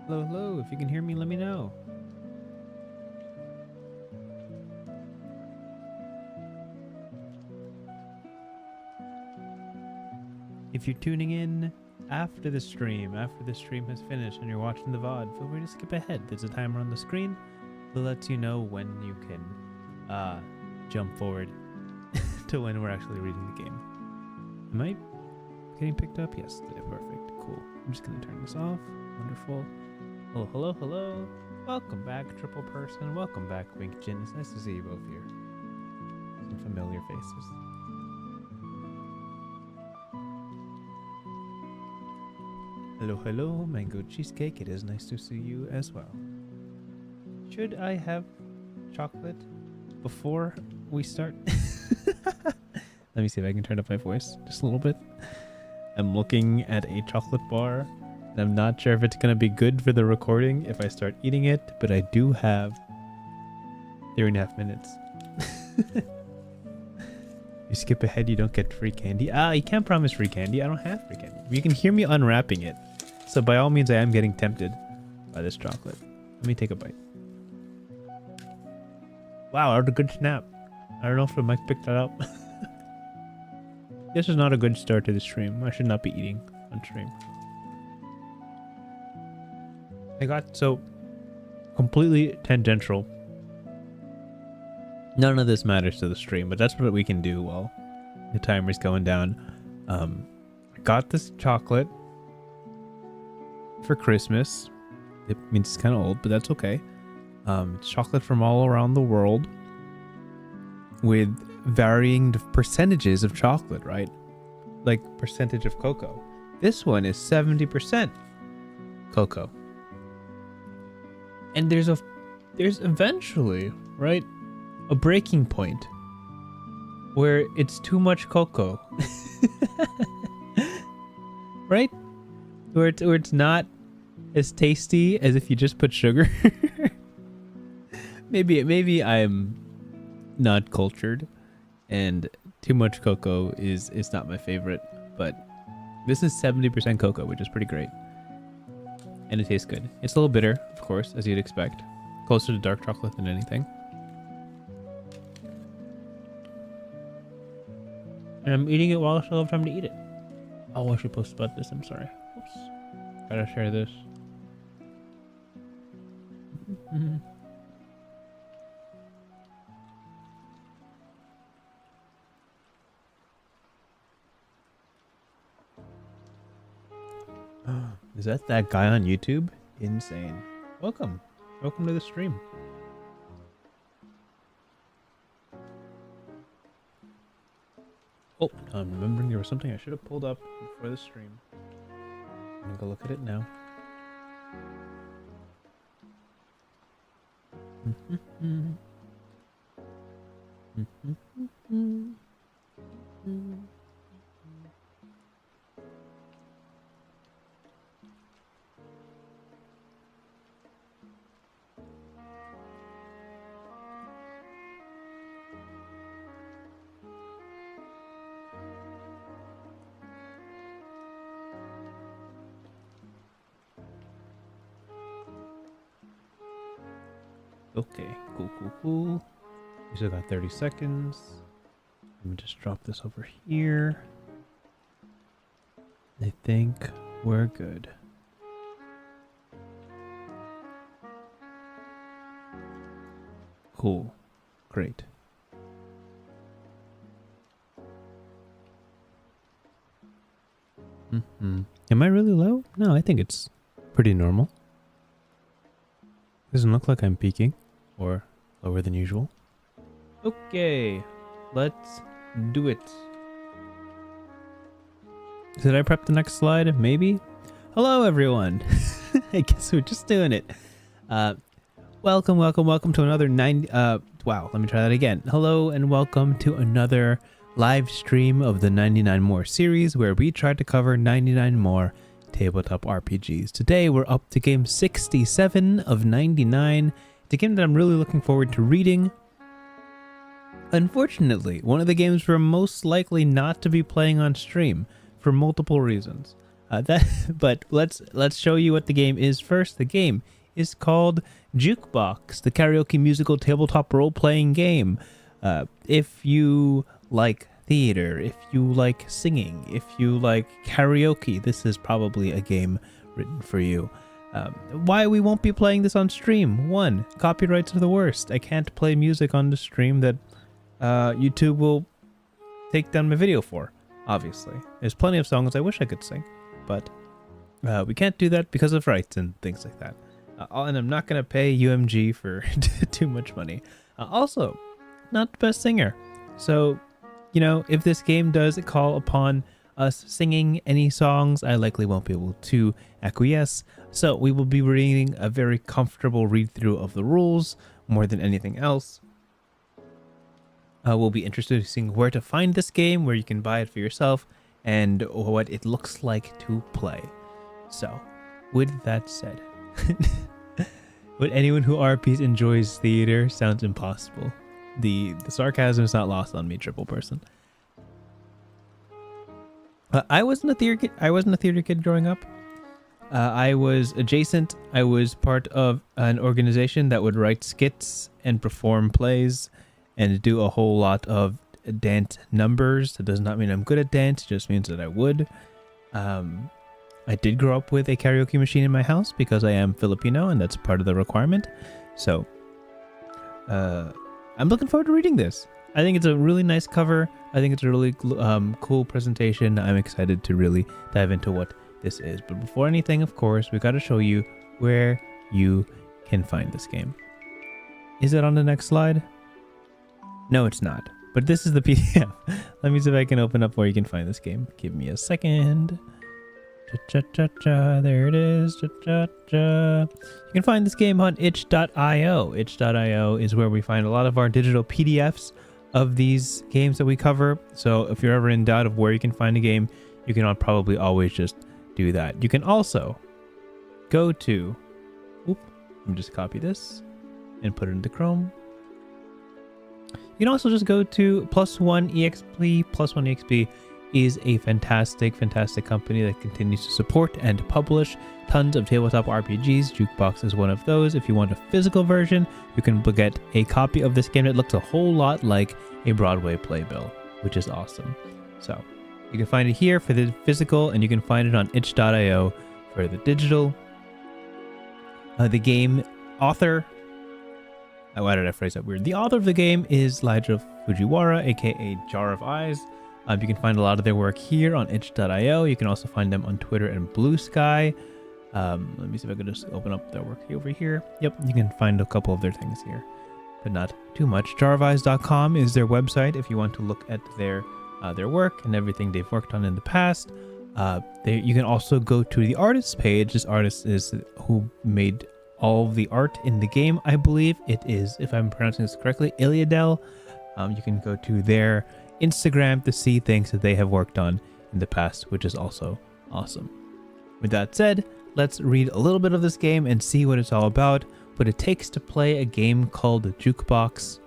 Hello, hello. If you can hear me, let me know. If you're tuning in after the stream has finished and you're watching the VOD, feel free to skip ahead. There's a timer on the screen that lets you know when you can jump forward to when we're actually reading the game. Am I getting picked up? Yes, perfect. Cool. I'm just going to turn this off. Wonderful. Hello, hello, hello. Welcome back, Triple Person. Welcome back, Wink Jin. It's nice to see you both here. Some familiar faces. Hello, hello, Mango Cheesecake. It is nice to see you as well. Should I have chocolate before we start? Let me see if I can turn up my voice just a little bit. I'm looking at a chocolate bar. And I'm not sure if it's going to be good for the recording if I start eating it, but I do have 3.5 minutes. You skip ahead, you don't get free candy. You can't promise free candy. I don't have free candy. You can hear me unwrapping it. So by all means, I am getting tempted by this chocolate. Let me take a bite. Wow, that was a good snap. I don't know if the mic picked that up. This is not a good start to the stream. I should not be eating on stream. I got so completely tangential. None of this matters to the stream, but that's what we can do while the timer's going down. I got this chocolate for Christmas. It means it's kind of old, but that's okay. It's chocolate from all around the world with varying percentages of chocolate, right? Like percentage of cocoa. This one is 70% cocoa. And there's eventually, right, a breaking point where it's too much cocoa. Right? Where it's not as tasty as if you just put sugar. Maybe I'm not cultured and too much cocoa is not my favorite, but this is 70% cocoa, which is pretty great. And it tastes good. It's a little bitter, of course, as you'd expect. Closer to dark chocolate than anything. And I'm eating it while I still have time to eat it. Oh, I should post about this. I'm sorry. Oops. Gotta share this. Is that guy on YouTube? Insane. Welcome. Welcome to the stream. Oh, I'm remembering there was something I should have pulled up before the stream. I'm gonna go look at it now. Okay, cool. We still got 30 seconds. Let me just drop this over here. I think we're good. Cool. Great. Am I really low? No, I think it's pretty normal. Doesn't look like I'm peaking. Or lower than usual. Okay, let's do it. Did I prep the next slide? Maybe? Hello, everyone. I guess we're just doing it. Welcome to another wow, let me try that again. Hello and welcome to another live stream of the 99 More series where we try to cover 99 more tabletop RPGs. Today we're up to game 67 of 99. It's a game that I'm really looking forward to reading. Unfortunately, one of the games we're most likely not to be playing on stream for multiple reasons. But let's show you what the game is first. The game is called Jukebox, the karaoke musical tabletop role-playing game. If you like theater, if you like singing, if you like karaoke, this is probably a game written for you. Why we won't be playing this on stream? 1, copyrights are the worst. I can't play music on the stream that YouTube will take down my video for, obviously. There's plenty of songs I wish I could sing, but we can't do that because of rights and things like that. And I'm not going to pay UMG for too much money. Also, not the best singer. So, you know, if this game does call upon us singing any songs, I likely won't be able to acquiesce. So we will be reading a very comfortable read through of the rules more than anything else. We'll be interested in seeing where to find this game, where you can buy it for yourself, and what it looks like to play. So, with that said, would anyone who RPs enjoys theater sounds impossible. The sarcasm is not lost on me, triple person. I wasn't a theater kid growing up. I was adjacent. I was part of an organization that would write skits and perform plays and do a whole lot of dance numbers. That does not mean I'm good at dance. It just means that I would. I did grow up with a karaoke machine in my house because I am Filipino and that's part of the requirement. So I'm looking forward to reading this. I think it's a really nice cover. I think it's a really cool presentation. I'm excited to really dive into what this is. But before anything, of course, we got to show you where you can find this game. Is it on the next slide? No, it's not. But this is the PDF. Let me see if I can open up where you can find this game. Give me a second. Cha-cha-cha-cha, there it is. Cha-cha-cha. You can find this game on itch.io. Itch.io is where we find a lot of our digital PDFs of these games that we cover. So if you're ever in doubt of where you can find a game, you can probably always just do that. You can also go to, let me just copy this and put it into Chrome. You can also just go to +1EXP. +1EXP is a fantastic company that continues to support and publish tons of tabletop RPGs. Jukebox is one of those. If you want a physical version, you can get a copy of this game that looks a whole lot like a Broadway playbill, which is awesome. So you can find it here for the physical, and you can find it on itch.io for the digital. The game author, why did I phrase that weird? The author of the game is Elijah Fujiwara, aka Jar of Eyes. You can find a lot of their work here on itch.io. You can also find them on Twitter and Blue Sky. Let me see if I can just open up their work over here. Yep, you can find a couple of their things here, but not too much. jarofeyes.com is their website if you want to look at their work and everything they've worked on in the past. You can also go to the artist page. This artist is who made all of the art in the game, I believe. It is, if I'm pronouncing this correctly, Iliadel. You can go to their Instagram to see things that they have worked on in the past, which is also awesome. With that said, let's read a little bit of this game and see what it's all about, what it takes to play a game called Jukebox.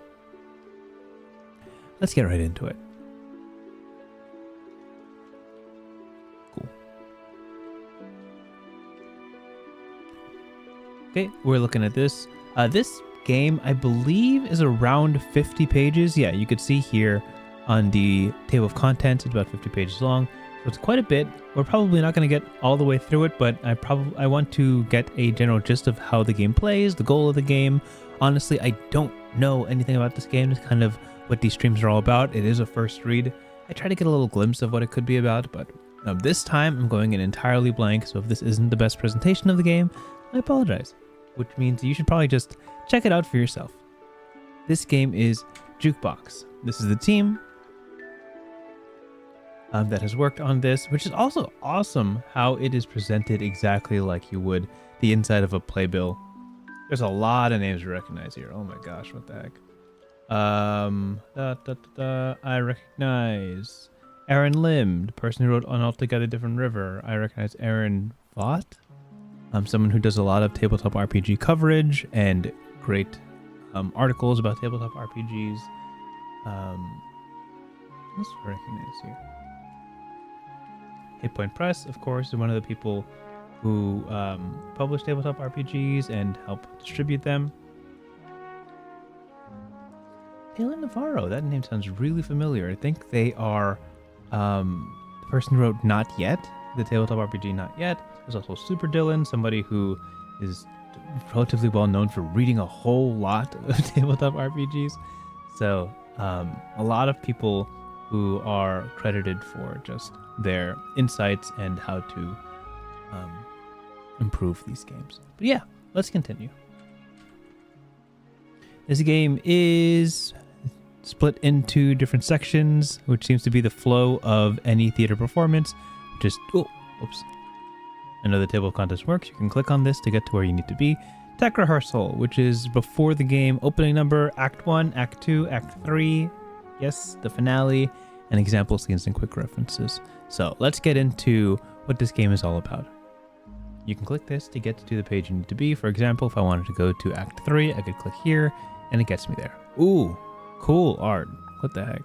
Let's get right into it. Cool. Okay, we're looking at this. This game, I believe, is around 50 pages. Yeah, you could see here on the table of contents, it's about 50 pages long. So it's quite a bit. We're probably not going to get all the way through it, but I want to get a general gist of how the game plays, the goal of the game. Honestly, I don't know anything about this game. It's kind of what these streams are all about. It is a first read. I try to get a little glimpse of what it could be about, but this time I'm going in entirely blank. So if this isn't the best presentation of the game, I apologize, which means you should probably just check it out for yourself. This game is Jukebox. This is the team that has worked on this, which is also awesome how it is presented exactly like you would the inside of a playbill. There's a lot of names to recognize here. Oh my gosh, what the heck? I recognize Aaron Lim, the person who wrote On Altogether Different River. I recognize Aaron Vaught, someone who does a lot of tabletop RPG coverage and great articles about tabletop RPGs. Let's recognize here. Hit Point Press, of course, is one of the people who publish tabletop RPGs and help distribute them. Taylor Navarro, that name sounds really familiar. I think they are the person who wrote Not Yet, the tabletop RPG Not Yet. There's also Super Dylan, somebody who is relatively well known for reading a whole lot of tabletop RPGs. So a lot of people who are credited for just their insights and how to improve these games. But yeah, let's continue. This game is split into different sections, which seems to be the flow of any theater performance. Just, oops. I know the table of contents works. You can click on this to get to where you need to be. Tech rehearsal, which is before the game, opening number, Act 1, Act 2, Act 3, yes, the finale, and example scenes and quick references. So let's get into what this game is all about. You can click this to get to the page you need to be. For example, if I wanted to go to Act 3, I could click here, and it gets me there. Ooh, cool art. What the heck?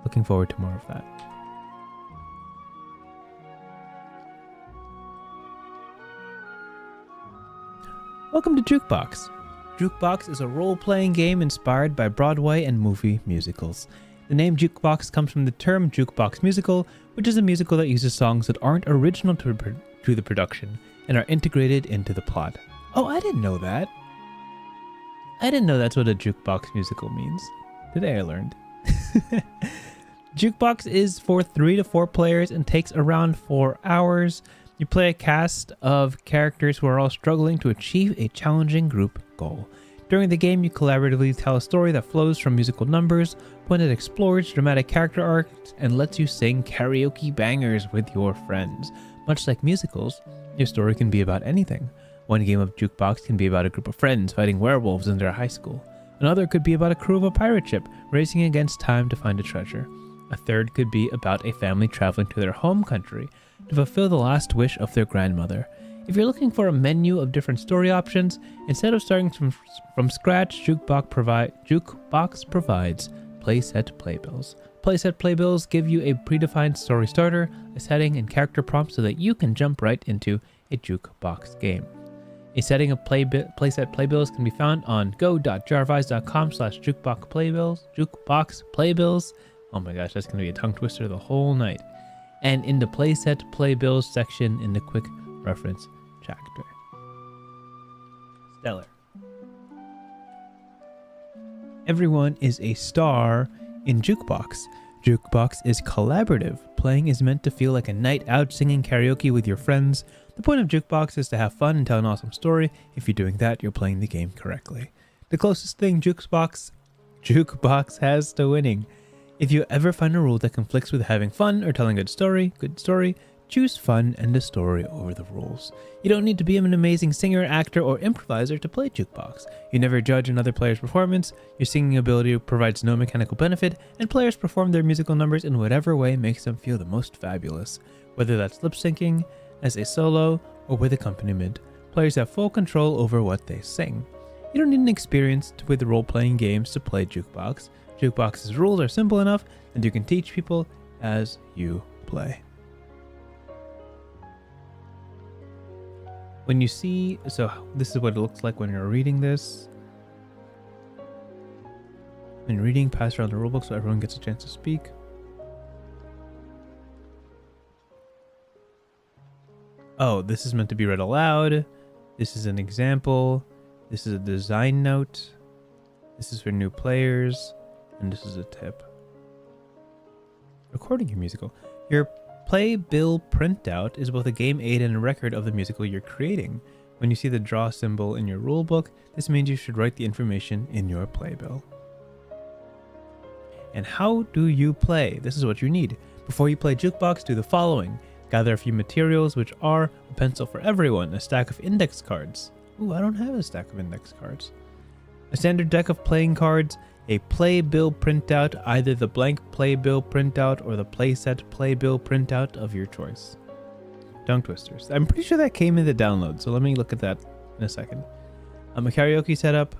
Looking forward to more of that. Welcome to Jukebox. Jukebox is a role-playing game inspired by Broadway and movie musicals. The name Jukebox comes from the term jukebox musical, which is a musical that uses songs that aren't original to the production and are integrated into the plot. Oh, I didn't know that. I didn't know that's what a jukebox musical means. Today I learned. Jukebox is for 3 to 4 players and takes around 4 hours. You play a cast of characters who are all struggling to achieve a challenging group goal. During the game, you collaboratively tell a story that flows from musical numbers, one that explores dramatic character arcs, and lets you sing karaoke bangers with your friends. Much like musicals, your story can be about anything. One game of Jukebox can be about a group of friends fighting werewolves in their high school. Another could be about a crew of a pirate ship racing against time to find a treasure. A third could be about a family traveling to their home country to fulfill the last wish of their grandmother. If you're looking for a menu of different story options, instead of starting from scratch, Jukebox provides playset playbills. Playset playbills give you a predefined story starter, a setting, and character prompts so that you can jump right into a Jukebox game. A setting of playset playbills can be found on go.jarvise.com/jukebox playbills. Oh my gosh, that's going to be a tongue twister the whole night. And in the playset playbills section in the quick reference chapter. Stellar. Everyone is a star in Jukebox. Jukebox is collaborative. Playing is meant to feel like a night out singing karaoke with your friends. The point of Jukebox is to have fun and tell an awesome story. If you're doing that, you're playing the game correctly. The closest thing Jukebox has to winning. If you ever find a rule that conflicts with having fun or telling a good story, choose fun and the story over the rules. You don't need to be an amazing singer, actor, or improviser to play Jukebox. You never judge another player's performance. Your singing ability provides no mechanical benefit, and players perform their musical numbers in whatever way makes them feel the most fabulous. Whether that's lip syncing, as a solo, or with accompaniment, players have full control over what they sing. You don't need an experience with role-playing games to play Jukebox. Jukebox's rules are simple enough that you can teach people as you play. When you see, so this is what it looks like when you're reading this. When reading, pass around the rulebook so everyone gets a chance to speak. Oh, this is meant to be read aloud. This is an example. This is a design note. This is for new players. And this is a tip. Recording your musical. Your playbill printout is both a game aid and a record of the musical you're creating. When you see the draw symbol in your rulebook, this means you should write the information in your playbill. And how do you play? This is what you need. Before you play Jukebox, do the following. Gather a few materials, which are a pencil for everyone, a stack of index cards. Ooh, I don't have a stack of index cards. A standard deck of playing cards, a playbill printout, either the blank playbill printout or the playset playbill printout of your choice. Tongue twisters. I'm pretty sure that came in the download, so let me look at that in a second. A karaoke setup.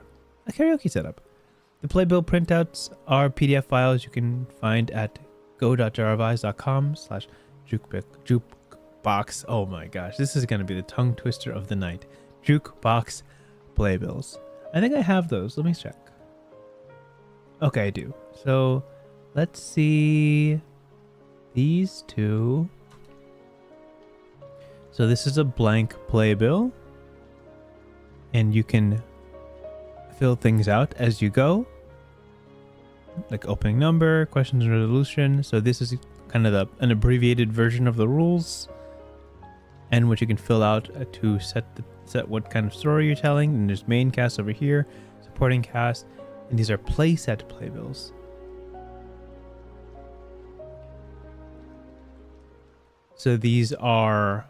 The playbill printouts are PDF files you can find at go.jarvise.com/jukebox. Oh my gosh, this is going to be the tongue twister of the night. Jukebox playbills. I think I have those. Let me check. Okay, I do. So let's see these two. So this is a blank playbill, and you can fill things out as you go, like opening number, questions and resolution. So this is kind of an abbreviated version of the rules, and what you can fill out to set what kind of story you're telling. And there's main cast over here, supporting cast, and these are playset playbills. So these are,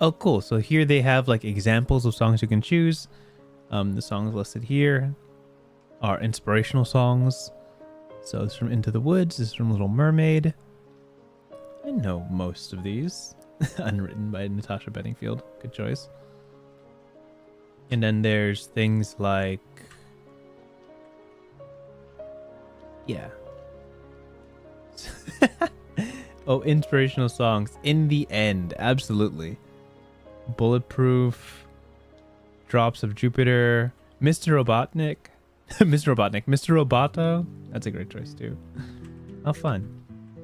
oh cool. So here they have like examples of songs you can choose. The songs listed here are inspirational songs. So it's from Into the Woods, this is from Little Mermaid. I know most of these. Unwritten by Natasha Bedingfield. Good choice. And then there's things like, yeah. Oh, inspirational songs. In the End. Absolutely. Bulletproof. Drops of Jupiter. Mr. Robotnik. Mr. Robotnik. Mr. Roboto. That's a great choice too. How fun.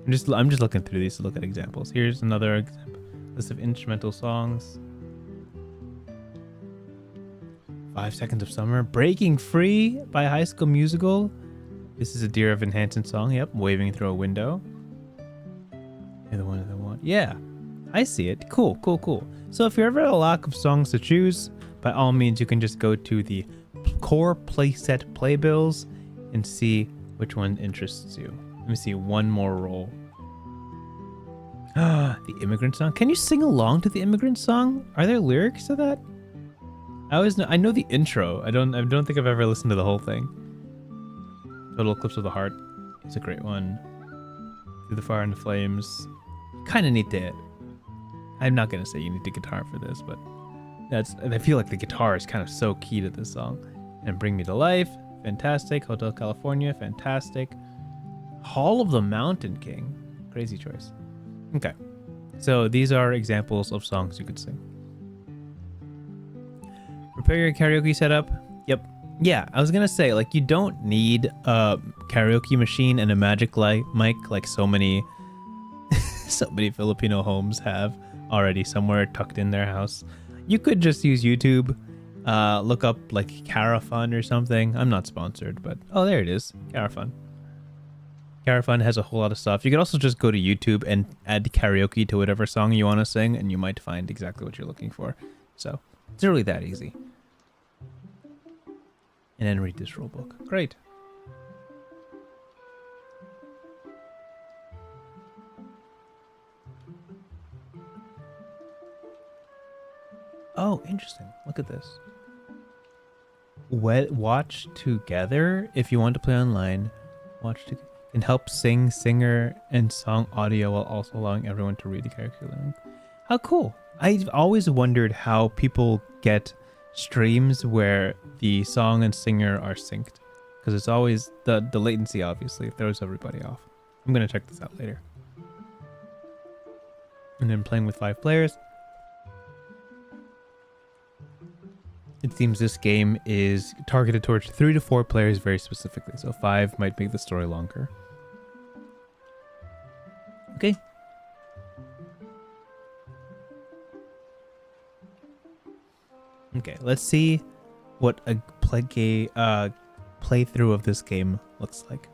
I'm just looking through these to look at examples. Here's another example. List of instrumental songs. 5 Seconds of Summer. Breaking Free by High School Musical. This is a Dear Evan Hansen song. Yep, waving through a window. You're the one that I want. Yeah, I see it. Cool, cool, cool. So if you're ever at a lack of songs to choose, by all means, you can just go to the core playset playbills and see which one interests you. Let me see one more roll. The Immigrant Song. Can you sing along to the Immigrant Song? Are there lyrics to that? I know the intro. I don't think I've ever listened to the whole thing. Total Eclipse of the Heart. It's a great one. Through the Fire and the Flames. Kind of need to. I'm not gonna say you need a guitar for this, but I feel like the guitar is kind of so key to this song. And Bring Me to Life. Fantastic. Hotel California. Fantastic. Hall of the Mountain King. Crazy choice. Okay. So these are examples of songs you could sing. Prepare your karaoke setup. Yep. Yeah, I was gonna say, like, you don't need a karaoke machine and a magic mic like so many Filipino homes have already somewhere tucked in their house. You could just use YouTube, look up like Carafun or something. I'm not sponsored, but oh, there it is, Carafun. Carafun has a whole lot of stuff. You could also just go to YouTube and add karaoke to whatever song you want to sing, and you might find exactly what you're looking for. So it's really that easy. And then read this rule book. Great. Oh, interesting. Look at this. Watch together. If you want to play online, watch together. Can help sing, singer, and song audio while also allowing everyone to read the curriculum. How cool. I've always wondered how people get streams where the song and singer are synced, because it's always the latency obviously throws everybody off. I'm gonna check this out later. And then playing with 5 players. It seems this game is targeted towards 3 to 4 players very specifically, so 5 might make the story longer. Okay. Okay, let's see what a playthrough of this game looks like.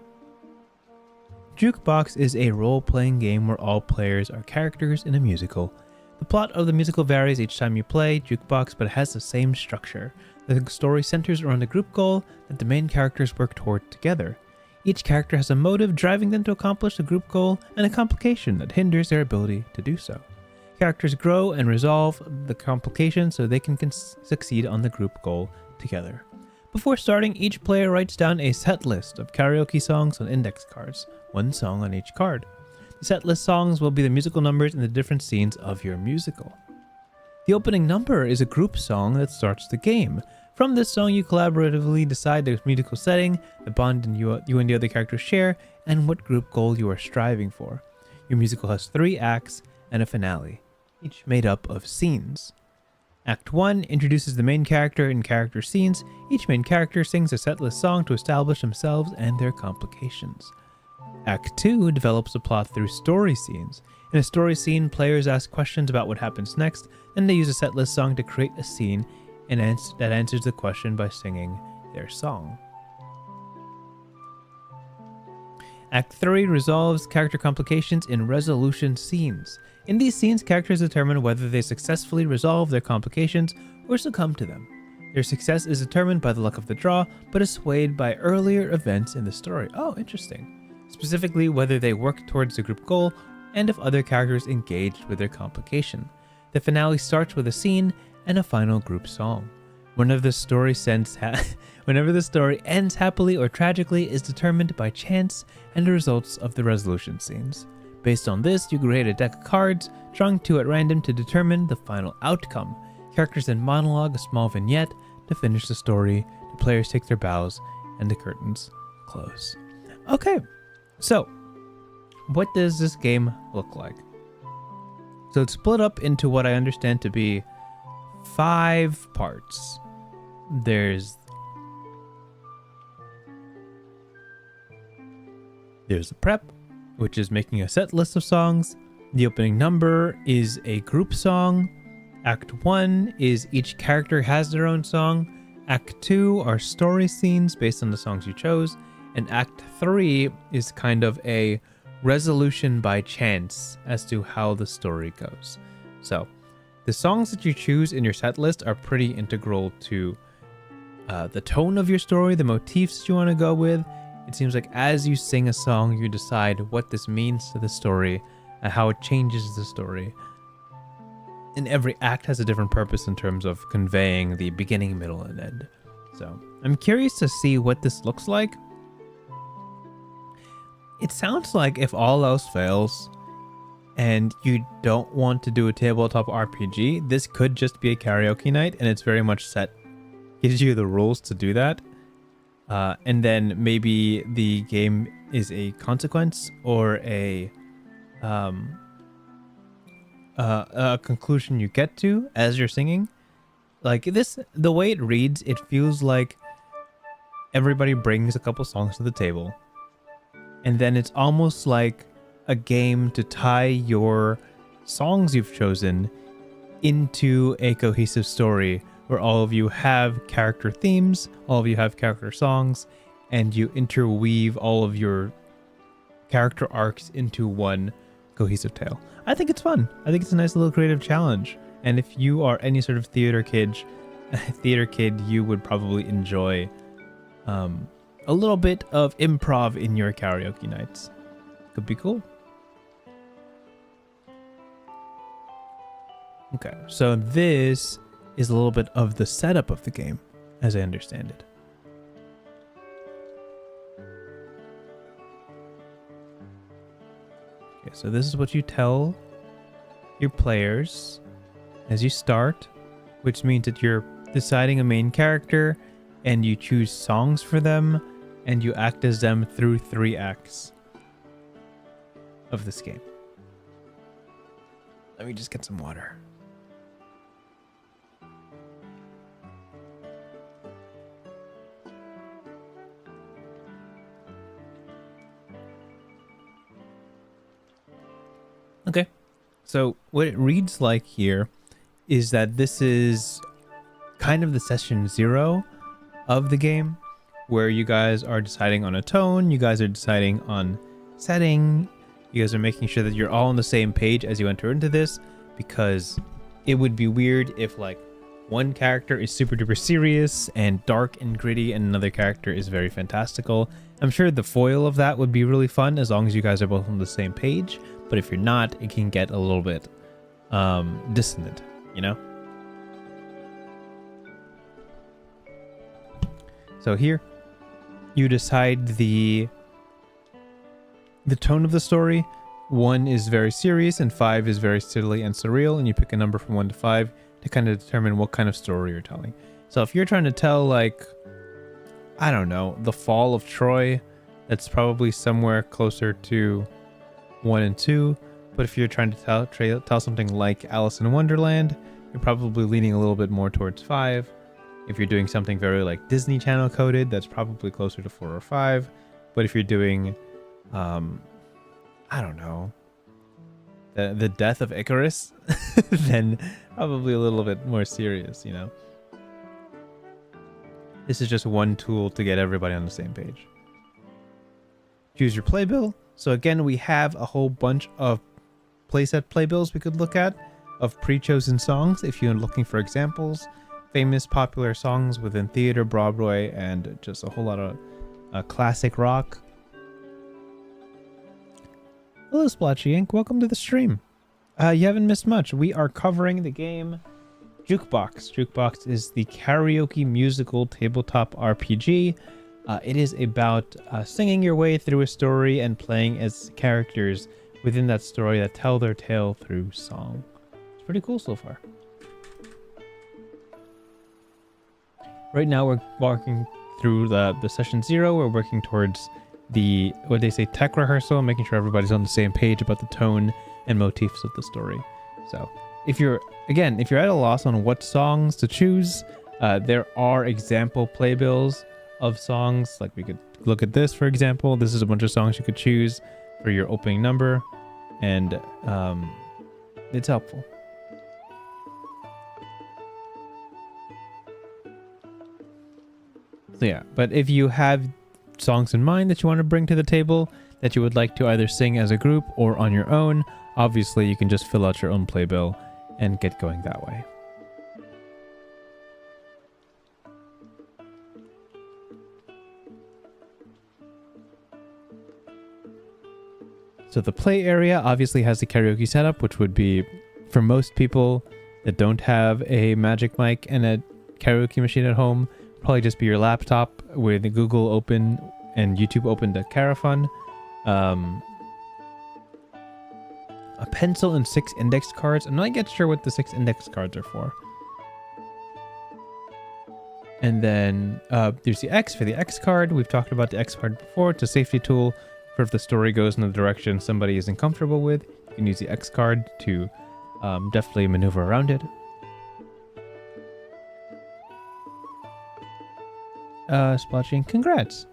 Jukebox is a role-playing game where all players are characters in a musical. The plot of the musical varies each time you play Jukebox, but it has the same structure. The story centers around a group goal that the main characters work toward together. Each character has a motive driving them to accomplish the group goal and a complication that hinders their ability to do so. Characters grow and resolve the complication so they can succeed on the group goal together. Before starting, each player writes down a set list of karaoke songs on index cards, 1 song on each card. The set list songs will be the musical numbers in the different scenes of your musical. The opening number is a group song that starts the game. From this song, you collaboratively decide the musical setting, the bond you and the other characters share, and what group goal you are striving for. Your musical has 3 acts and a finale, each made up of scenes. Act 1 introduces the main character and character scenes. Each main character sings a setlist song to establish themselves and their complications. Act 2 develops the plot through story scenes. In a story scene, players ask questions about what happens next, then they use a setlist song to create a scene that answers the question by singing their song. Act 3 resolves character complications in resolution scenes. In these scenes, characters determine whether they successfully resolve their complications or succumb to them. Their success is determined by the luck of the draw, but is swayed by earlier events in the story. Oh, interesting. Specifically, whether they work towards the group goal and if other characters engaged with their complication. The finale starts with a scene and a final group song. Whenever the story ends happily or tragically is determined by chance and the results of the resolution scenes. Based on this, you create a deck of cards, drawing 2 at random to determine the final outcome. Characters then monologue a small vignette to finish the story, the players take their bows, and the curtains close. Okay, so what does this game look like? So it's split up into what I understand to be 5 parts. There's the prep, which is making a set list of songs. The opening number is a group song. Act 1 is each character has their own song. Act 2 are story scenes based on the songs you chose. And Act 3 is kind of a resolution by chance as to how the story goes. So the songs that you choose in your set list are pretty integral to the tone of your story, the motifs you want to go with. It seems like as you sing a song, you decide what this means to the story and how it changes the story. And every act has a different purpose in terms of conveying the beginning, middle, and end. So I'm curious to see what this looks like. It sounds like if all else fails and you don't want to do a tabletop RPG, this could just be a karaoke night, and it's very much set, gives you the rules to do that. And then maybe the game is a consequence or a conclusion you get to as you're singing. Like this, the way it reads, it feels like everybody brings a couple songs to the table, and then it's almost like a game to tie your songs you've chosen into a cohesive story where all of you have character themes, all of you have character songs, and you interweave all of your character arcs into one cohesive tale. I think it's fun. I think it's a nice little creative challenge. And if you are any sort of theater kid, you would probably enjoy a little bit of improv in your karaoke nights. Could be cool. Okay, so this is a little bit of the setup of the game, as I understand it. Okay, so this is what you tell your players as you start, which means that you're deciding a main character and you choose songs for them and you act as them through 3 acts of this game. Let me just get some water. Okay, so what it reads like here is that this is kind of the session 0 of the game, where you guys are deciding on a tone, you guys are deciding on setting, you guys are making sure that you're all on the same page as you enter into this, because it would be weird if like one character is super duper serious and dark and gritty and another character is very fantastical. I'm sure the foil of that would be really fun as long as you guys are both on the same page. But if you're not, it can get a little bit dissonant, you know? So here, you decide the tone of the story. 1 is very serious and 5 is very silly and surreal, and you pick a number from 1 to 5 to kind of determine what kind of story you're telling. So if you're trying to tell, like, I don't know, the fall of Troy, that's probably somewhere closer to 1 and 2. But if you're trying to tell something like Alice in Wonderland, you're probably leaning a little bit more towards 5. If you're doing something very like Disney Channel coded, that's probably closer to 4 or 5. But if you're doing, I don't know, the death of Icarus, then probably a little bit more serious, you know. This is just one tool to get everybody on the same page. Choose your playbill. So again, we have a whole bunch of playset playbills we could look at of pre-chosen songs if you're looking for examples. Famous popular songs within theater, Broadway, and just a whole lot of classic rock. Hello Splotchy Inc. Welcome to the stream. You haven't missed much. We are covering the game Jukebox. Jukebox is the karaoke musical tabletop RPG. It is about singing your way through a story and playing as characters within that story that tell their tale through song. It's pretty cool so far. Right now we're walking through the session 0. We're working towards the, what they say, tech rehearsal, making sure everybody's on the same page about the tone and motifs of the story. So if you're at a loss on what songs to choose, there are example playbills of songs. Like we could look at this, for example. This is a bunch of songs you could choose for your opening number, and it's helpful. So yeah, but if you have songs in mind that you want to bring to the table that you would like to either sing as a group or on your own, obviously you can just fill out your own playbill and get going that way. So the play area obviously has the karaoke setup, which would be, for most people that don't have a Magic Mic and a karaoke machine at home, probably just be your laptop with Google open and YouTube open to Carafun. A pencil and 6 index cards. I'm not yet sure what the 6 index cards are for. And then there's the X for the X card. We've talked about the X card before. It's a safety tool for if the story goes in a direction somebody isn't comfortable with. You can use the X card to definitely maneuver around it. Splotching, congrats.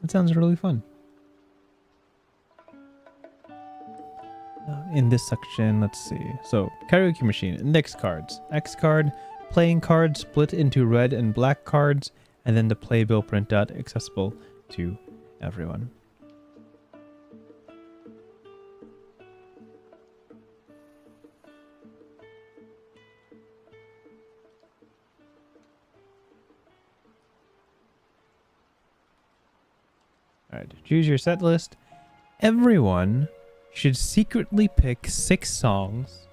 That sounds really fun. In this section, let's see. So, karaoke machine, index cards, X card, playing cards split into red and black cards, and then the playbill printout accessible to everyone. Alright, choose your set list. Everyone should secretly pick 6 songs.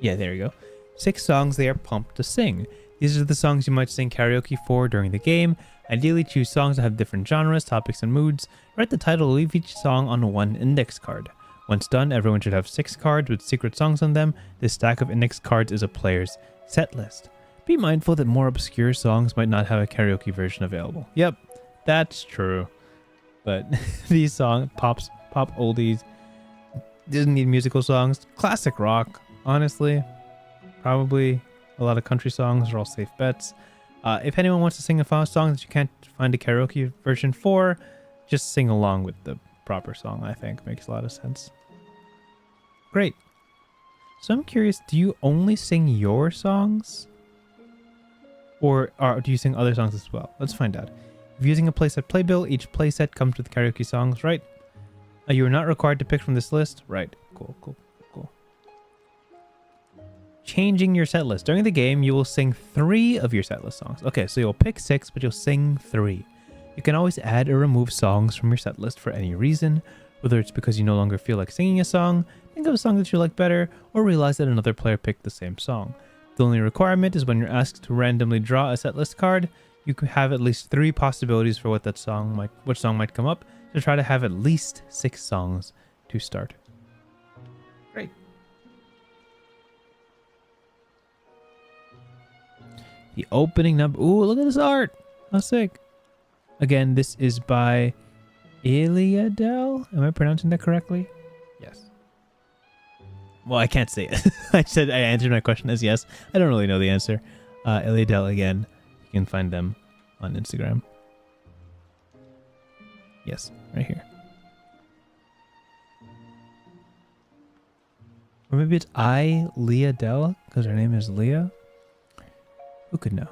Yeah, there you go. 6 songs they are pumped to sing. These are the songs you might sing karaoke for during the game. Ideally, choose songs that have different genres, topics, and moods. Write the title of each song on one index card. Once done, everyone should have 6 cards with secret songs on them. This stack of index cards is a player's set list. Be mindful that more obscure songs might not have a karaoke version available. Yep, that's true. But these songs, pop oldies, Disney musical songs, classic rock, honestly, probably a lot of country songs are all safe bets. If anyone wants to sing a song that you can't find a karaoke version for, just sing along with the proper song, I think. Makes a lot of sense. Great. So I'm curious, do you only sing your songs? Or do you sing other songs as well? Let's find out. If using a playset playbill, each playset comes with karaoke songs, right? You are not required to pick from this list. Right. Cool. Changing your set list. During the game, you will sing 3 of your set list songs. Okay, so you'll pick 6, but you'll sing 3. You can always add or remove songs from your set list for any reason, whether it's because you no longer feel like singing a song, think of a song that you like better, or realize that another player picked the same song. The only requirement is when you're asked to randomly draw a set list card, you could have at least 3 possibilities for what song might come up, so try to have at least 6 songs to start. Great. The opening number. Ooh, look at this art. How sick. Again, this is by Iliadel. Am I pronouncing that correctly? Yes. Well, I can't say it. I answered my question as yes. I don't really know the answer. Iliadel again. You can find them on Instagram. Yes, right here. Or maybe it's Leah Dell, because her name is Leah. Who could know?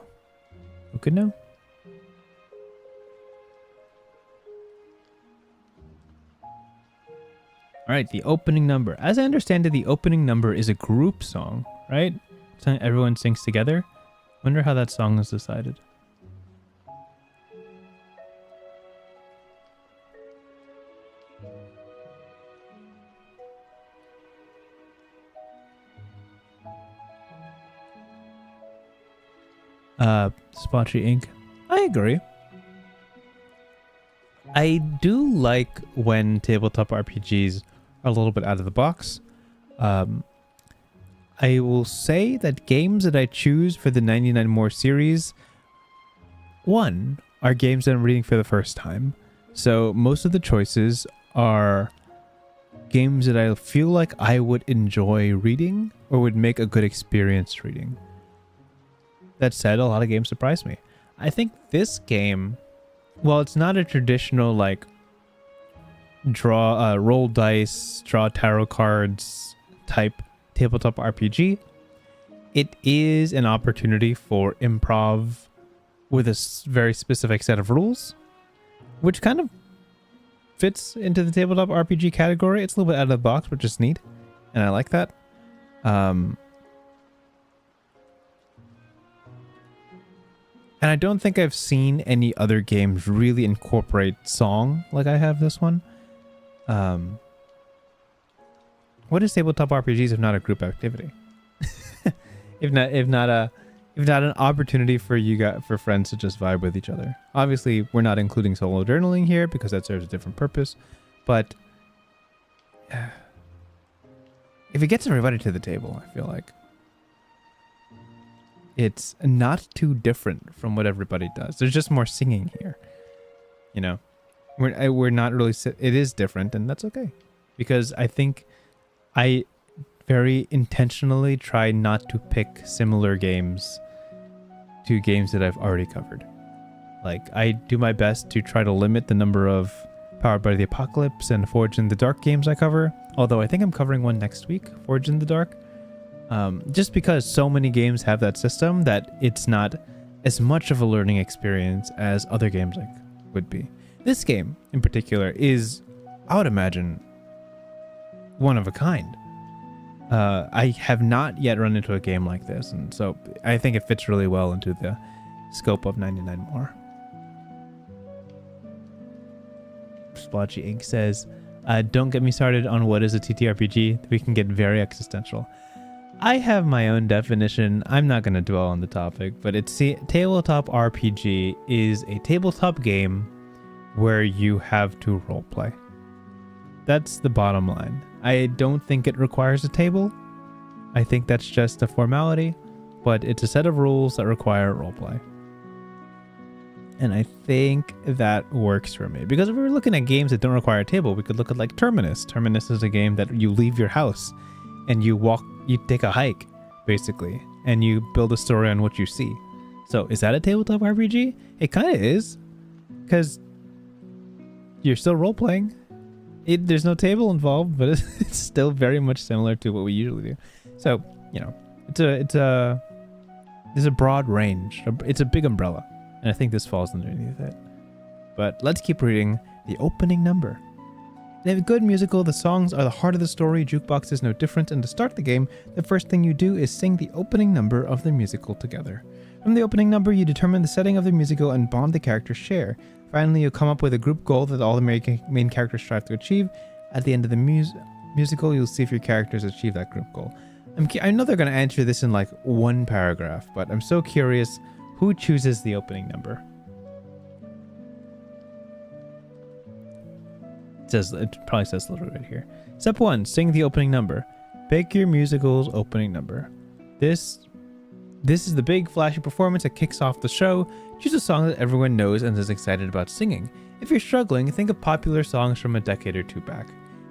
Who could know? All right, the opening number. As I understand it, the opening number is a group song, right? So everyone sings together. Wonder how that song is decided. Splotchy ink. I agree. I do like when tabletop RPGs are a little bit out of the box. I will say that games that I choose for the 99 More series, one, are games that I'm reading for the first time. So most of the choices are games that I feel like I would enjoy reading or would make a good experience reading. That said, a lot of games surprise me. I think this game, well, it's not a traditional like roll dice, draw tarot cards type tabletop RPG. It is an opportunity for improv with a very specific set of rules, which kind of fits into the tabletop RPG category. It's a little bit out of the box, which is neat, and I like that. And I don't think I've seen any other games really incorporate song like I have this one. What is tabletop RPGs if not a group activity? if not an opportunity for friends to just vibe with each other. Obviously, we're not including solo journaling here because that serves a different purpose. But if it gets everybody to the table, I feel like it's not too different from what everybody does. There's just more singing here. You know, we're not really. It is different, and that's okay, because I think I very intentionally try not to pick similar games to games that I've already covered. Like, I do my best to try to limit the number of Powered by the Apocalypse and Forged in the Dark games I cover. Although I think I'm covering one next week, Forged in the Dark. Just because so many games have that system that it's not as much of a learning experience as other games like would be. This game in particular is, I would imagine, one of a kind. I have not yet run into a game like this, and so I think it fits really well into the scope of 99 More. Splotchy Ink says, don't get me started on what is a TTRPG. We can get very existential. I have my own definition. I'm not going to dwell on the topic, but tabletop RPG is a tabletop game where you have to roleplay. That's the bottom line. I don't think it requires a table. I think that's just a formality, but it's a set of rules that require roleplay. And I think that works for me. Because if we were looking at games that don't require a table, we could look at like Terminus. Terminus is a game that you leave your house and you take a hike, basically, and you build a story on what you see. So is that a tabletop RPG? It kind of is, because you're still role-playing. There's no table involved, but it's still very much similar to what we usually do. So, you know, there's a broad range. It's a big umbrella, and I think this falls underneath it. But let's keep reading the opening number. In a good musical, the songs are the heart of the story. Jukebox is no different, and to start the game, the first thing you do is sing the opening number of the musical together. From the opening number, you determine the setting of the musical and bond the characters share. Finally, you come up with a group goal that all the main characters strive to achieve. At the end of the musical, you'll see if your characters achieve that group goal. I know they're going to answer this in like one paragraph, but I'm so curious, who chooses the opening number? It probably says a little bit right here. Step 1, sing the opening number. Pick your musical's opening number. This This is the big flashy performance that kicks off the show. Choose a song that everyone knows and is excited about singing. If you're struggling, think of popular songs from a decade or two back.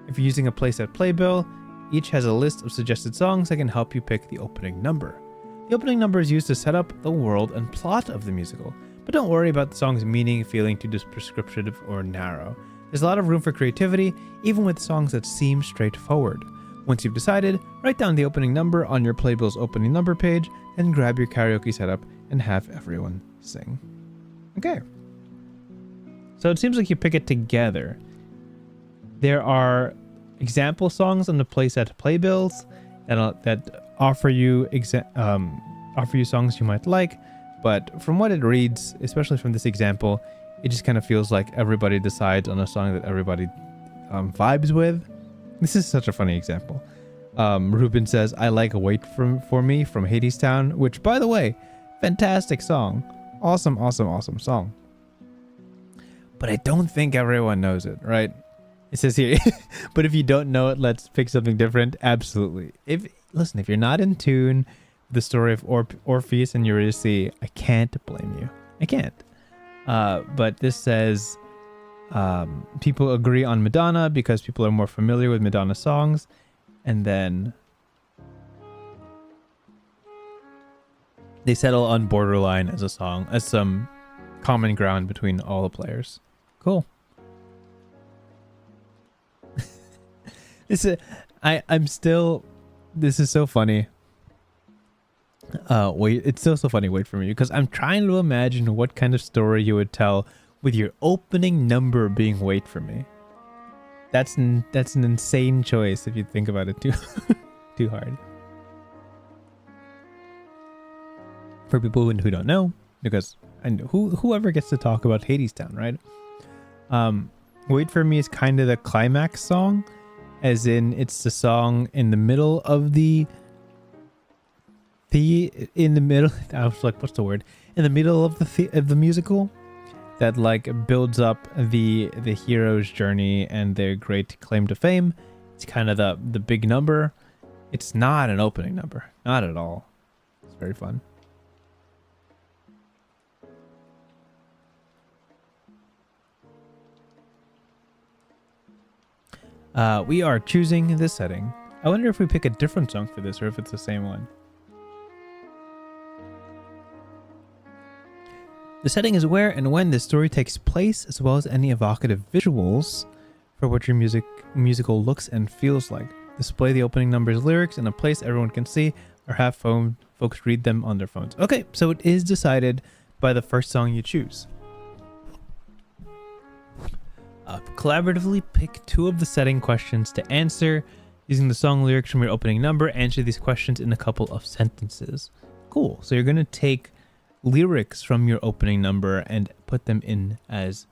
If you're using a playset playbill, each has a list of suggested songs that can help you pick the opening number. The opening number is used to set up the world and plot of the musical, but don't worry about the song's meaning feeling too prescriptive or narrow. There's a lot of room for creativity, even with songs that seem straightforward. Once you've decided, write down the opening number on your playbill's opening number page, then grab your karaoke setup and have everyone sing. Okay. So it seems like you pick it together. There are example songs on the playset playbills that offer you songs you might like, but from what it reads, especially from this example, it just kind of feels like everybody decides on a song that everybody vibes with. This is such a funny example. Ruben says, I like Wait for Me from Hadestown, which, by the way, fantastic song. Awesome song. But I don't think everyone knows it, right? It says here, but if you don't know it, let's pick something different. Absolutely. If you're not in tune with the story of Orpheus and Eurydice, I can't blame you. I can't. But this says, people agree on Madonna because people are more familiar with Madonna songs. And then they settle on Borderline as a song, as some common ground between all the players. Cool. This is so funny. It's still so funny. Wait for me, because I'm trying to imagine what kind of story you would tell with your opening number being Wait for Me. That's an insane choice if you think about it too hard. For people who don't know, because I know whoever gets to talk about Hadestown, right? Wait for Me is kind of the climax song, as in it's the song in the middle of I was like, what's the word? In the middle of the musical, that like builds up the hero's journey and their great claim to fame. It's kind of the big number. It's not an opening number, not at all. It's very fun. We are choosing this setting. I wonder if we pick a different song for this or if it's the same one. The setting is where and when the story takes place, as well as any evocative visuals for what your musical looks and feels like. Display the opening number's lyrics in a place everyone can see, or have folks read them on their phones. Okay, so it is decided by the first song you choose. Collaboratively pick 2 of the setting questions to answer. Using the song lyrics from your opening number, answer these questions in a couple of sentences. Cool. So you're going to take lyrics from your opening number and put them in as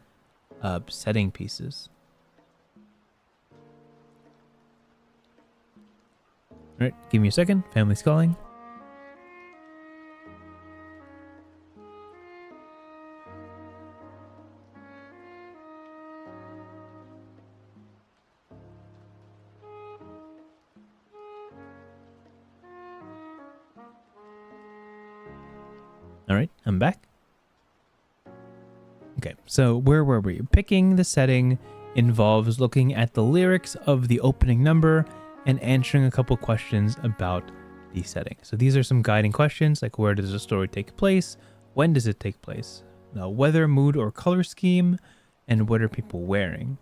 setting pieces. All right, give me a second. Family's calling. All right, I'm back. Okay, so where were we? Picking the setting involves looking at the lyrics of the opening number and answering a couple questions about the setting. So these are some guiding questions, like where does the story take place? When does it take place? The weather, mood, or color scheme, and what are people wearing?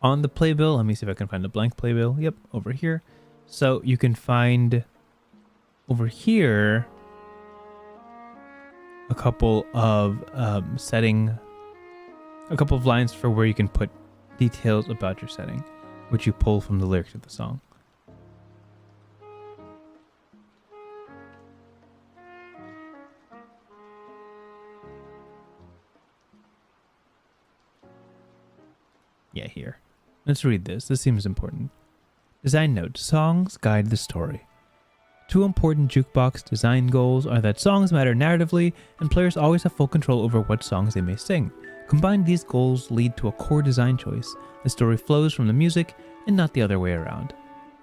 On the playbill, let me see if I can find a blank playbill. Yep, over here. So you can find over here a couple of lines for where you can put details about your setting, which you pull from the lyrics of the song. Yeah, here. Let's read this. This seems important. Design note: songs guide the story. 2 important jukebox design goals are that songs matter narratively, and players always have full control over what songs they may sing. Combined, these goals lead to a core design choice. The story flows from the music, and not the other way around.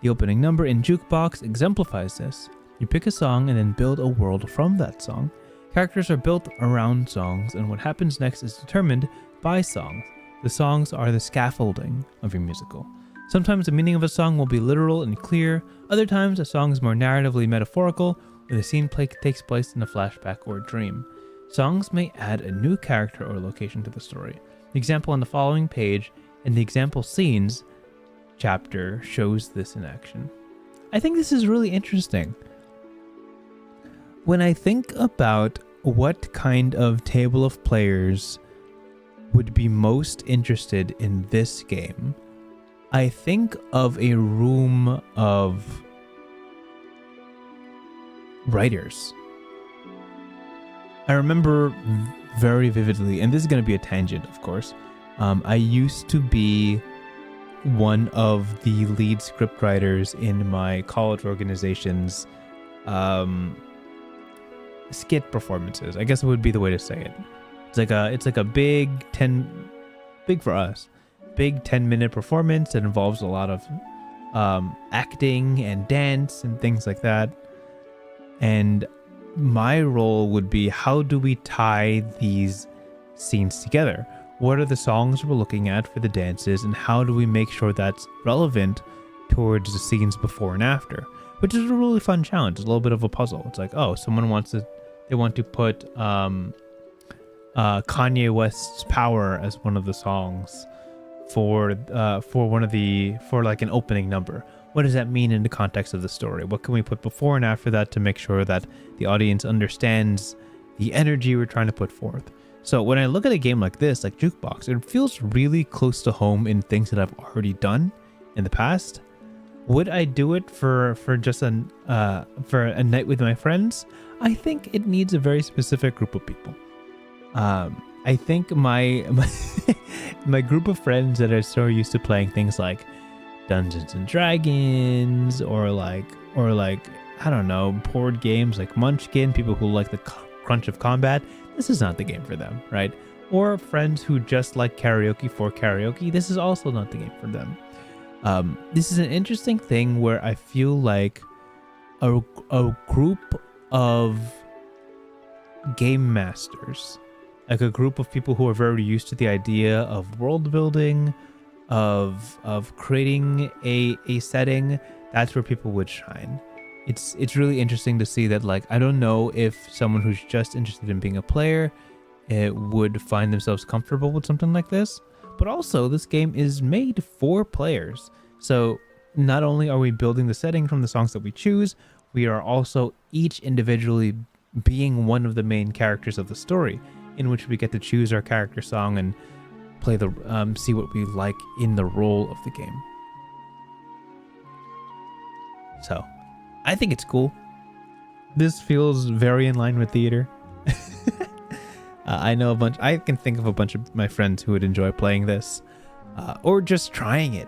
The opening number in Jukebox exemplifies this. You pick a song and then build a world from that song. Characters are built around songs, and what happens next is determined by songs. The songs are the scaffolding of your musical. Sometimes the meaning of a song will be literal and clear. Other times a song is more narratively metaphorical, where the scene takes place in a flashback or dream. Songs may add a new character or location to the story. The example on the following page and the example scenes chapter shows this in action. I think this is really interesting. When I think about what kind of table of players would be most interested in this game, I think of a room of writers. I remember very vividly, and this is going to be a tangent, of course. I used to be one of the lead scriptwriters in my college organization's skit performances. I guess it would be the way to say it. It's like a big 10-minute performance that involves a lot of acting and dance and things like that. And my role would be, how do we tie these scenes together? What are the songs we're looking at for the dances, and how do we make sure that's relevant towards the scenes before and after? Which is a really fun challenge. It's a little bit of a puzzle. It's like, oh, they want to put Kanye West's "Power" as one of the songs for like an opening number. What does that mean in the context of the story? What can we put before and after that to make sure that the audience understands the energy we're trying to put forth? So when I look at a game like this, like Jukebox, it feels really close to home in things that I've already done in the past. Would I do it for just a night with my friends? I think it needs a very specific group of people. I think my group of friends that are so used to playing things like Dungeons and Dragons or like I don't know, board games like Munchkin, people who like the crunch of combat, this is not the game for them, right? Or friends who just like karaoke for karaoke, this is also not the game for them. This is an interesting thing where I feel like a group of game masters, like a group of people who are very used to the idea of world building, of creating a setting, that's where people would shine. It's really interesting to see that, like, I don't know if someone who's just interested in being a player would find themselves comfortable with something like this, but also this game is made for players. So not only are we building the setting from the songs that we choose, we are also each individually being one of the main characters of the story, in which we get to choose our character song and play the see what we like in the role of the game. So I think it's cool. This feels very in line with theater. I can think of a bunch of my friends who would enjoy playing this, or just trying it.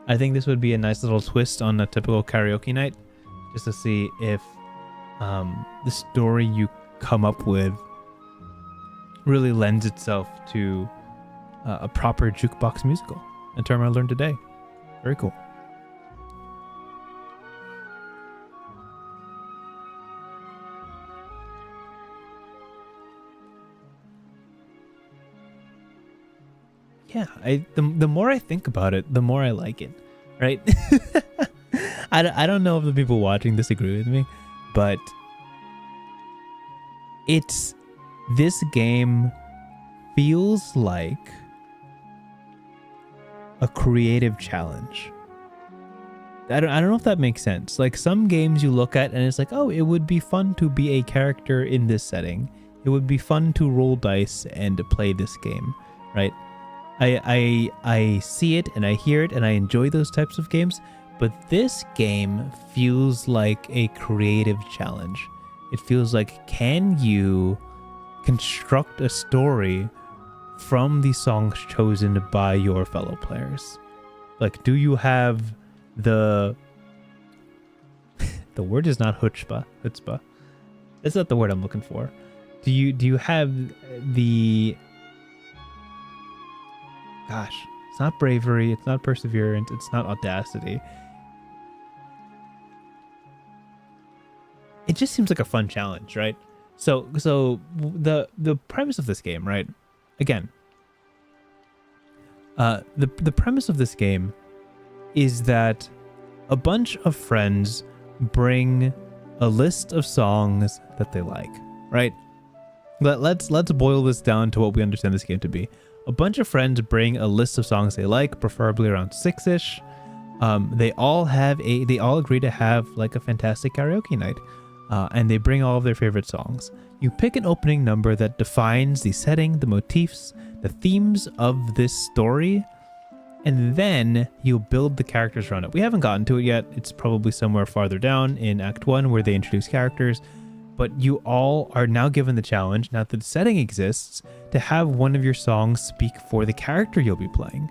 I think this would be a nice little twist on a typical karaoke night, just to see if the story you come up with really lends itself to a proper jukebox musical. A term I learned today. Very cool. Yeah, the more I think about it, the more I like it, right? I don't know if the people watching disagree with me, but this game feels like a creative challenge. I don't know if that makes sense. Like, some games you look at and it's like, oh, it would be fun to be a character in this setting. It would be fun to roll dice and to play this game, right? I see it and I hear it and I enjoy those types of games, but this game feels like a creative challenge. It feels like, can you construct a story from the songs chosen by your fellow players? Like, do you have the word is not chutzpah. That's not the word I'm looking for. Do you have the, gosh, it's not bravery, it's not perseverance, it's not audacity. it just seems like a fun challenge, right? So the premise of this game, right? Again, the premise of this game is that a bunch of friends bring a list of songs that they like, right? Let's boil this down to what we understand this game to be. A bunch of friends bring a list of songs they like, preferably around 6-ish. They all agree to have like a fantastic karaoke night, and they bring all of their favorite songs. You pick an opening number that defines the setting, the motifs, the themes of this story, and then you build the characters around it. We haven't gotten to it yet. It's probably somewhere farther down in Act 1 where they introduce characters, but you all are now given the challenge, now that the setting exists, to have one of your songs speak for the character you'll be playing.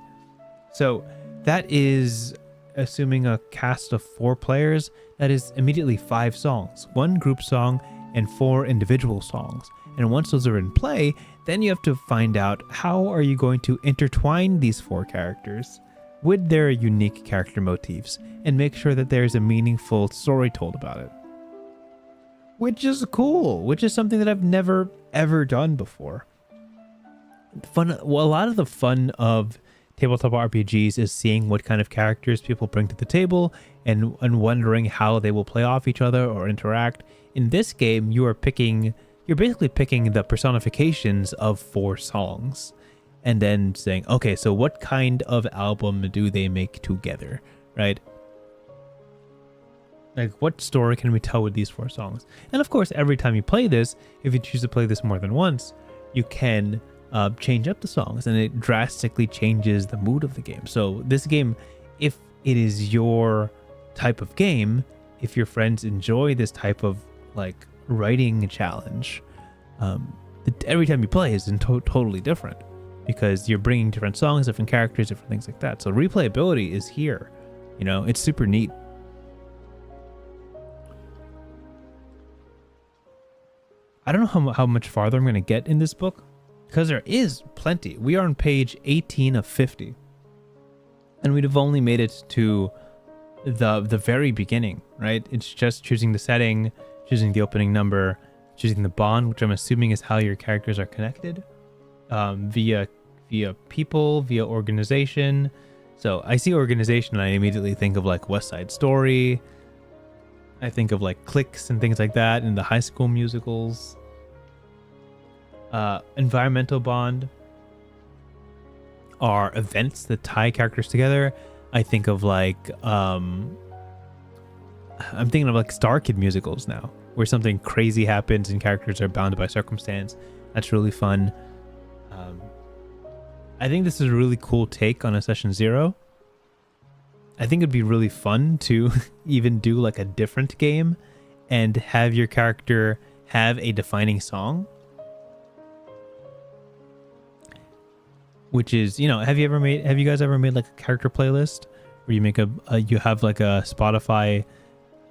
So that is, assuming a cast of 4 players, that is immediately 5 songs, 1 group song and 4 individual songs. And once those are in play, then you have to find out how are you going to intertwine these 4 characters with their unique character motifs and make sure that there's a meaningful story told about it. Which is cool, which is something that I've never ever done before. A lot of the fun of tabletop RPGs is seeing what kind of characters people bring to the table and wondering how they will play off each other or interact. In this game, you're basically picking the personifications of 4 songs and then saying, okay, so what kind of album do they make together, right? Like, what story can we tell with these 4 songs? And of course, every time you play this, if you choose to play this more than once, you can change up the songs, and it drastically changes the mood of the game. So this game, if it is your type of game, if your friends enjoy this type of like writing challenge, every time you play is totally different because you're bringing different songs, different characters, different things like that. So replayability is here. You know, it's super neat. I don't know how much farther I'm going to get in this book because there is plenty. We are on page 18 of 50, and we'd have only made it to the very beginning, right? It's just choosing the setting, choosing the opening number, choosing the bond, which I'm assuming is how your characters are connected, via people, via organization. So I see organization and I immediately think of like West Side Story. I think of like cliques and things like that in the High School Musicals. Environmental bond are events that tie characters together. I think of like I'm thinking of like Star Kid musicals now, where something crazy happens and characters are bound by circumstance. That's really fun. I think this is a really cool take on a session 0. I think it'd be really fun to even do like a different game and have your character have a defining song. Which is, you know, have you guys ever made like a character playlist where you make you have like a Spotify,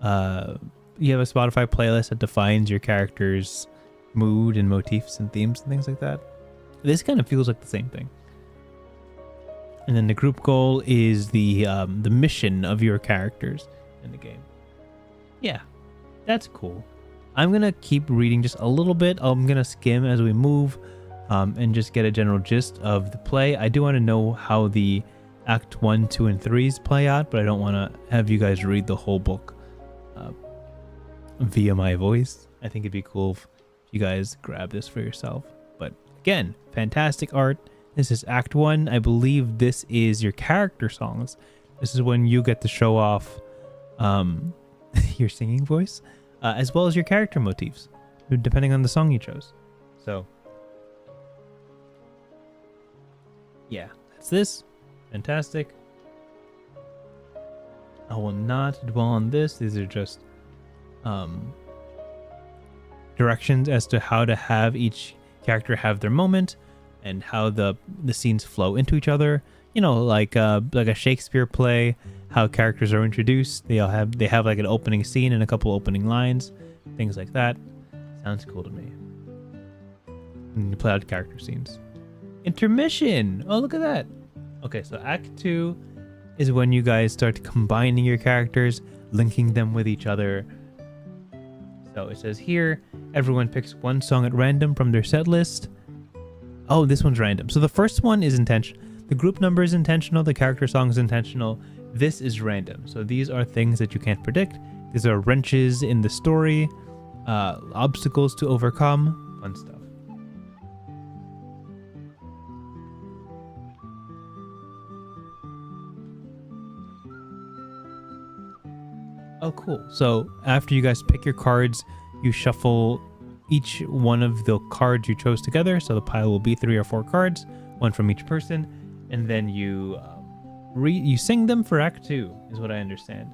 you have a Spotify playlist that defines your character's mood and motifs and themes and things like that? This kind of feels like the same thing. And then the group goal is the mission of your characters in the game. Yeah, that's cool. I'm going to keep reading just a little bit. I'm going to skim as we move and just get a general gist of the play. I do want to know how the Act 1, 2, and 3s play out, but I don't want to have you guys read the whole book via my voice. I think it'd be cool if you guys grab this for yourself. But again, fantastic art. This is Act 1. I believe this is your character songs. This is when you get to show off your singing voice, as well as your character motifs, depending on the song you chose. So, yeah, that's this. Fantastic. I will not dwell on this. These are just directions as to how to have each character have their moment and how the scenes flow into each other. You know, like a Shakespeare play, how characters are introduced. They have like an opening scene and a couple opening lines, things like that. Sounds cool to me. And you play out character scenes. Intermission. Oh, look at that. Okay, so Act 2 is when you guys start combining your characters, linking them with each other. So it says here, everyone picks one song at random from their set list. Oh, this one's random. So the first one is intentional. The group number is intentional. The character song is intentional. This is random. So these are things that you can't predict. These are wrenches in the story, obstacles to overcome, fun stuff. Oh, cool. So after you guys pick your cards, you shuffle each one of the cards you chose together. So the pile will be 3 or 4 cards, one from each person, and then you you sing them for Act 2, is what I understand.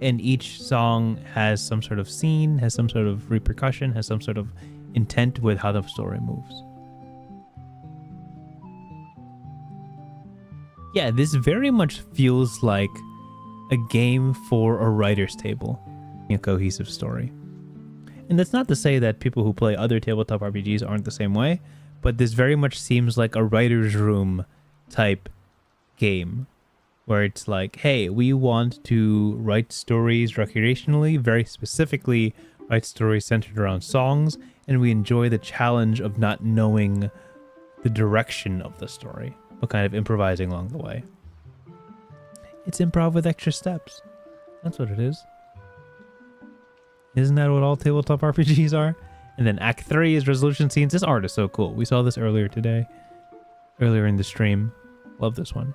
And each song has some sort of scene, has some sort of repercussion, has some sort of intent with how the story moves. Yeah, this very much feels like a game for a writer's table, a cohesive story. And that's not to say that people who play other tabletop RPGs aren't the same way, but this very much seems like a writer's room type game, where it's like, hey, we want to write stories recreationally, very specifically write stories centered around songs, and we enjoy the challenge of not knowing the direction of the story, but kind of improvising along the way. It's improv with extra steps. That's what it is. Isn't that what all tabletop RPGs are? And then Act 3 is resolution scenes. This art is so cool. We saw this earlier in the stream. Love this one.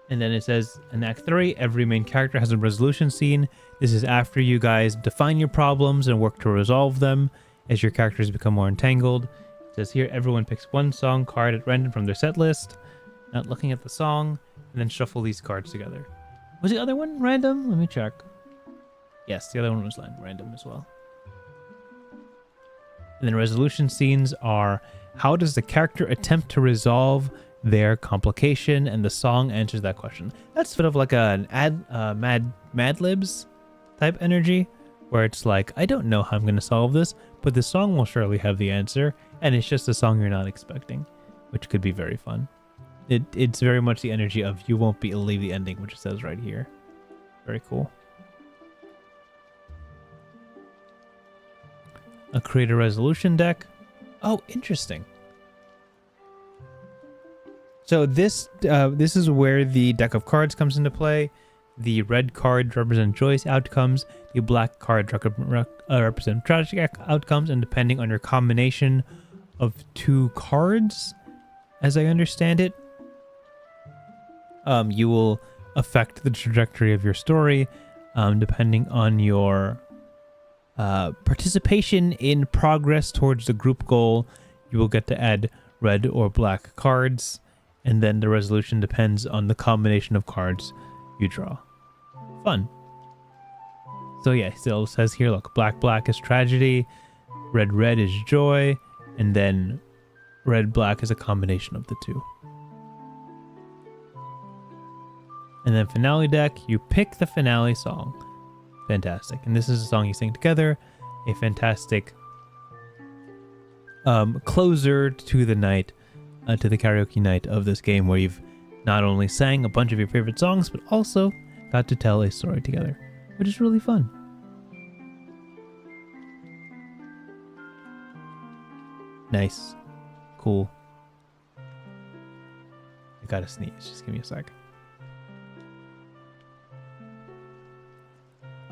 And then it says in Act 3, every main character has a resolution scene. This is after you guys define your problems and work to resolve them as your characters become more entangled. It says here, everyone picks one song card at random from their set list, not looking at the song, and then shuffle these cards together. Was the other one random? Let me check. Yes, the other one was random as well. And then resolution scenes are, how does the character attempt to resolve their complication, and the song answers that question. That's sort of like an Mad Libs type energy, where it's like, I don't know how I'm going to solve this, but the song will surely have the answer, and it's just a song you're not expecting, which could be very fun. It's very much the energy of you won't believe the ending, which it says right here. Very cool. Create a resolution deck. Oh, interesting. So this is where the deck of cards comes into play. The red cards represent joyous outcomes. The black cards represent tragic outcomes. And depending on your combination of 2 cards, as I understand it, you will affect the trajectory of your story, depending on your participation in progress towards the group goal. You will get to add red or black cards. And then the resolution depends on the combination of cards you draw. Fun. So yeah, still says here, look, black is tragedy, red is joy, and then red-black is a combination of the 2. And then finale deck, you pick the finale song. Fantastic. And this is a song you sing together. A fantastic closer to the night. To the karaoke night of this game, where you've not only sang a bunch of your favorite songs, but also got to tell a story together, which is really fun. Nice. Cool. I gotta sneeze. Just give me a sec.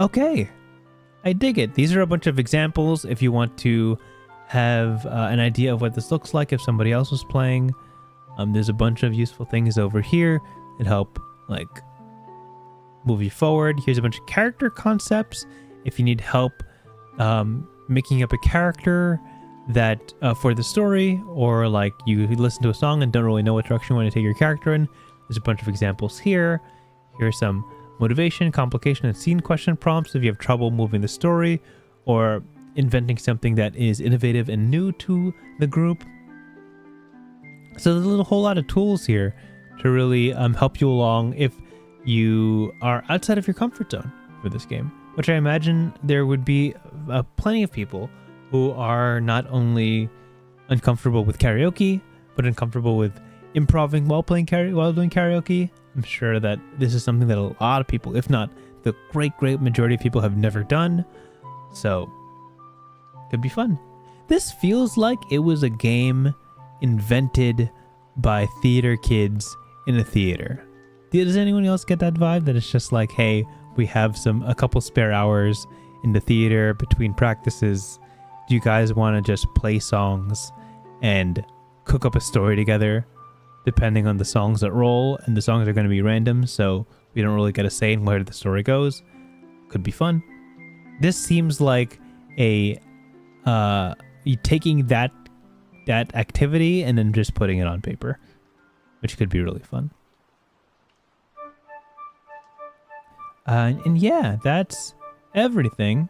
Okay. I dig it. These are a bunch of examples if you want to have an idea of what this looks like if somebody else was playing. There's a bunch of useful things over here that help like move you forward. Here's a bunch of character concepts if you need help making up a character that for the story, or like you listen to a song and don't really know what direction you want to take your character in. There's a bunch of examples here. Here's some motivation, complication, and scene question prompts if you have trouble moving the story or inventing something that is innovative and new to the group. So there's a whole lot of tools here to really help you along if you are outside of your comfort zone for this game, which I imagine there would be plenty of people who are not only uncomfortable with karaoke, but uncomfortable with improving while doing karaoke. I'm sure that this is something that a lot of people, if not the great majority of people, have never done. So, could be fun. This feels like it was a game invented by theater kids in a theater. Does anyone else get that vibe? That it's just like, hey, we have a couple spare hours in the theater between practices. Do you guys want to just play songs and cook up a story together, depending on the songs that roll? And the songs are going to be random, so we don't really get a say in where the story goes. Could be fun. This seems like you taking that activity and then just putting it on paper, which could be really fun. And yeah, that's everything.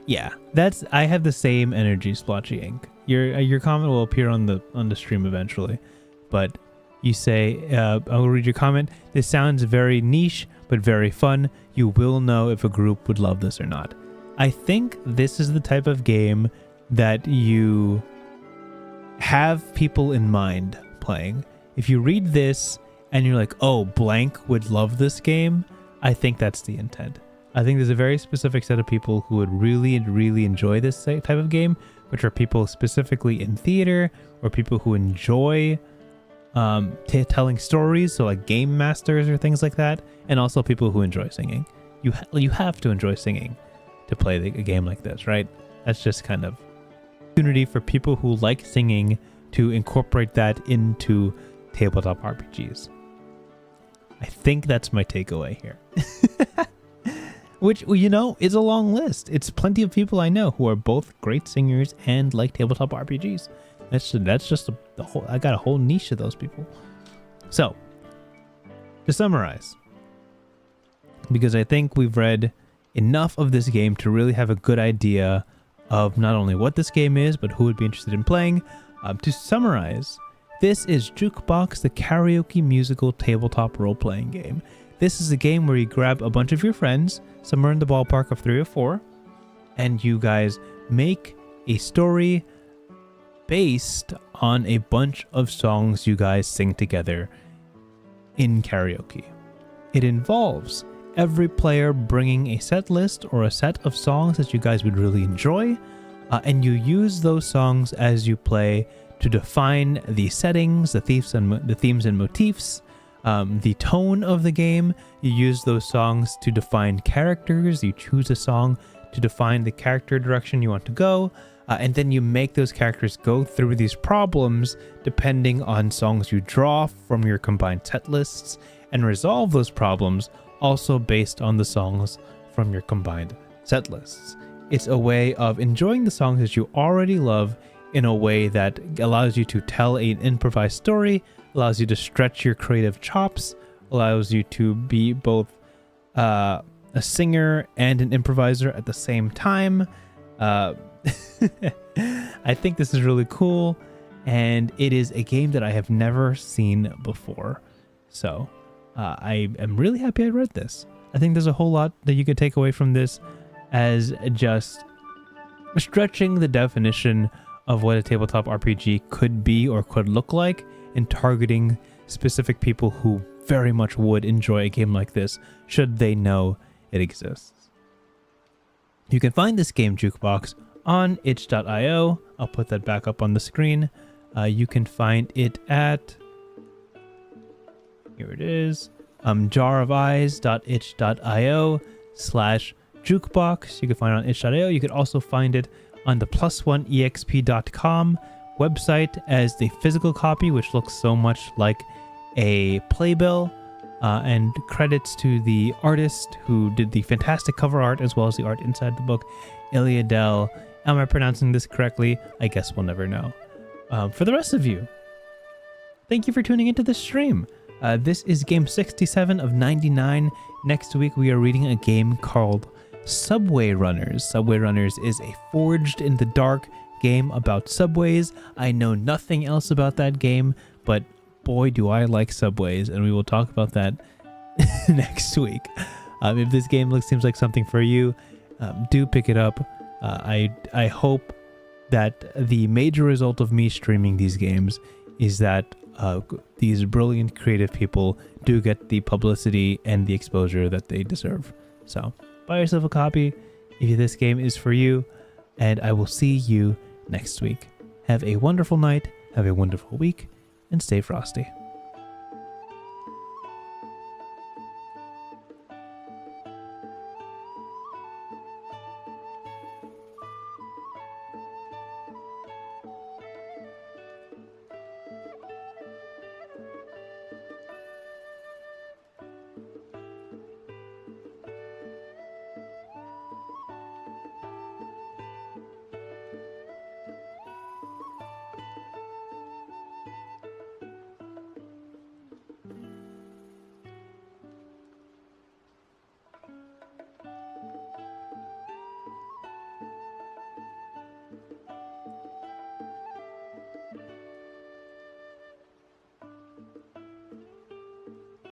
Yeah, I have the same energy, Splotchy Inc. Your comment will appear on the stream eventually, but you say, I'll read your comment. This sounds very niche, but very fun. You will know if a group would love this or not. I think this is the type of game that you have people in mind playing. If you read this and you're like, oh, blank would love this game, I think that's the intent. I think there's a very specific set of people who would really enjoy this type of game, which are people specifically in theater or people who enjoy telling stories, so like game masters or things like that, and also people who enjoy singing. You have to enjoy singing to play a game like this, right? That's just kind of opportunity for people who like singing to incorporate that into tabletop RPGs. I think that's my takeaway here. Which, you know, is a long list. It's plenty of people I know who are both great singers and like tabletop RPGs. That's just the whole. I got a whole niche of those people. So, to summarize, because I think we've read enough of this game to really have a good idea of not only what this game is, but who would be interested in playing. To summarize, this is Jukebox, the karaoke musical tabletop role-playing game. This is a game where you grab a bunch of your friends, somewhere in the ballpark of 3 or 4, and you guys make a story based on a bunch of songs you guys sing together in karaoke. It involves every player bringing a set list or a set of songs that you guys would really enjoy, and you use those songs as you play to define the settings, the themes and motifs, the tone of the game. You use those songs to define characters. You choose a song to define the character direction you want to go, and then you make those characters go through these problems depending on songs you draw from your combined set lists, and resolve those problems also based on the songs from your combined set lists. It's a way of enjoying the songs that you already love in a way that allows you to tell an improvised story, allows you to stretch your creative chops, allows you to be both a singer and an improviser at the same time. I think this is really cool, and it is a game that I have never seen before. So I am really happy I read this. I think there's a whole lot that you could take away from this as just stretching the definition of what a tabletop RPG could be or could look like, and targeting specific people who very much would enjoy a game like this should they know it exists. You can find this game, Jukebox, on itch.io. I'll put that back up on the screen. You can find it at, here it is, jarofeyes.itch.io/jukebox. You can find it on itch.io. You could also find it on the +1exp.com website as the physical copy, which looks so much like a playbill, and credits to the artist who did the fantastic cover art as well as the art inside the book, Ilya Dell. Am I pronouncing this correctly? I guess we'll never know. For the rest of you, thank you for tuning into this stream. This is game 67 of 99. Next week we are reading a game called Subway Runners. Subway Runners is a forged in the dark game about subways. I know nothing else about that game, but boy do I like subways, and we will talk about that next week. If this game seems like something for you, do pick it up. I hope that the major result of me streaming these games is that these brilliant creative people do get the publicity and the exposure that they deserve. So buy yourself a copy if this game is for you, and I will see you next week. Have a wonderful night, have a wonderful week, and stay frosty.